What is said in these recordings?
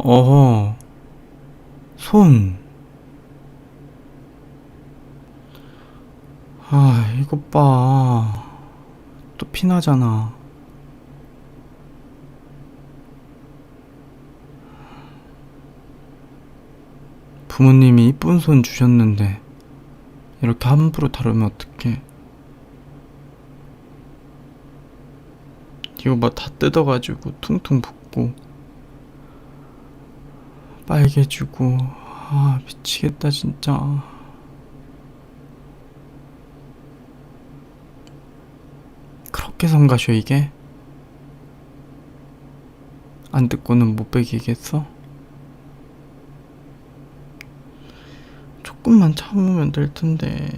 어허, 손. 아, 이것 봐. 또 피나잖아. 부모님이 이쁜 손 주셨는데, 이렇게 함부로 다루면 어떡해. 이거 막 다 뜯어가지고, 퉁퉁 붓고, 빨개지고, 아, 미치겠다, 진짜. 그렇게 성가셔, 이게? 안 듣고는 못 베기겠어? 조금만 참으면 될 텐데.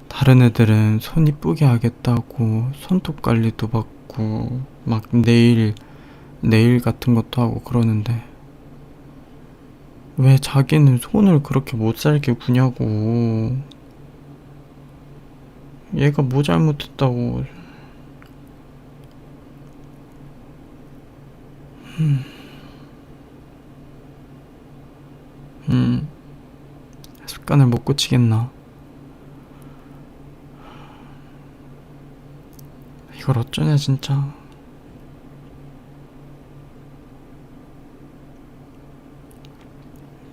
다른 애들은 손 이쁘게 하겠다고 손톱 관리도 받고 막 네일 같은 것도 하고 그러는데 왜 자기는 손을 그렇게 못 살게 구냐고. 얘가 뭐 잘못했다고. 음, 습관을 못 고치겠나. 이걸 어쩌냐 진짜.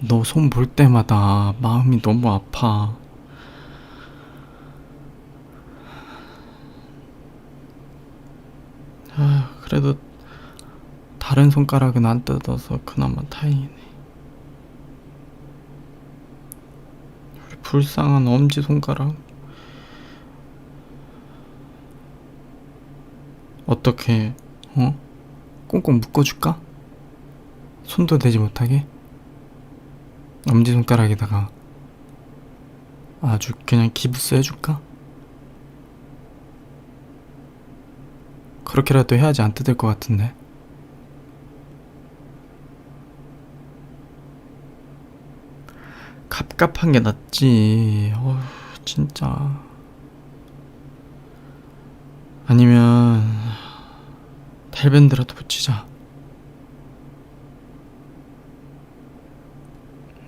너 손 볼 때마다 마음이 너무 아파. 아, 그래도 다른 손가락은 안 뜯어서 그나마 다행이네. 우리 불쌍한 엄지손가락. 어떻게, 어? 꽁꽁 묶어줄까? 손도 대지 못하게? 엄지손가락에다가 아주 그냥 기부스 해줄까? 그렇게라도 해야지 안 뜯을 것 같은데. 갑갑한 게 낫지. 진짜. 아니면 달밴드라도 붙이자.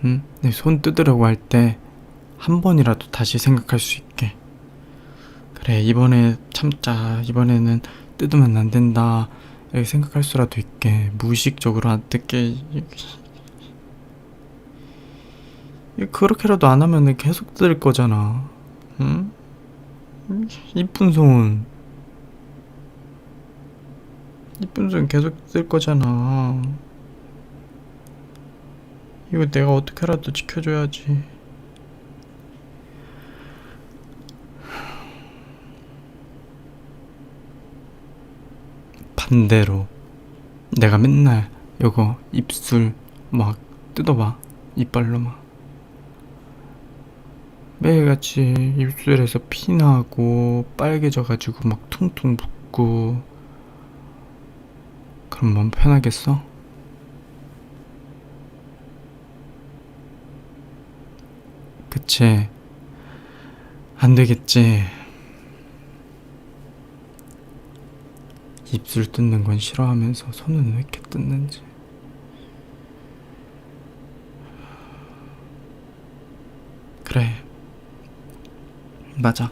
응? 내 손 뜯으려고 할 때 한 번이라도 다시 생각할 수 있게. 그래, 이번에 참자. 이번에는 뜯으면 안 된다. 이렇게 생각할 수라도 있게. 무의식적으로 안 뜯게. 그렇게라도 안 하면 계속 뜯을 거잖아. 응? 이쁜 손. 이쁜 손 계속 뜯을 거잖아. 이거 내가 어떻게라도 지켜줘야지. 반대로 내가 맨날 요거 입술 막 뜯어봐. 이빨로 막 매일같이 입술에서 피나고 빨개져가지고 막 퉁퉁 붓고. 그럼 마음 편하겠어? 그치? 안 되겠지. 입술 뜯는 건 싫어하면서 손은 왜 이렇게 뜯는지. 그래, 맞아.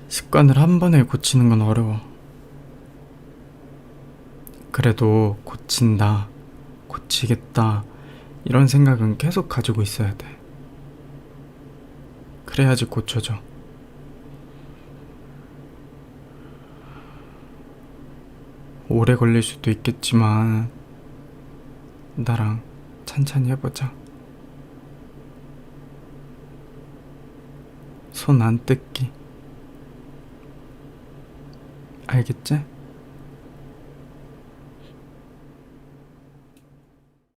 습관을 한 번에 고치는 건 어려워. 그래도 고친다, 고치겠다, 이런 생각은 계속 가지고 있어야 돼. 그래야지 고쳐져. 오래 걸릴 수도 있겠지만, 나랑 천천히 해보자. 손 안 뜯기. 알겠지?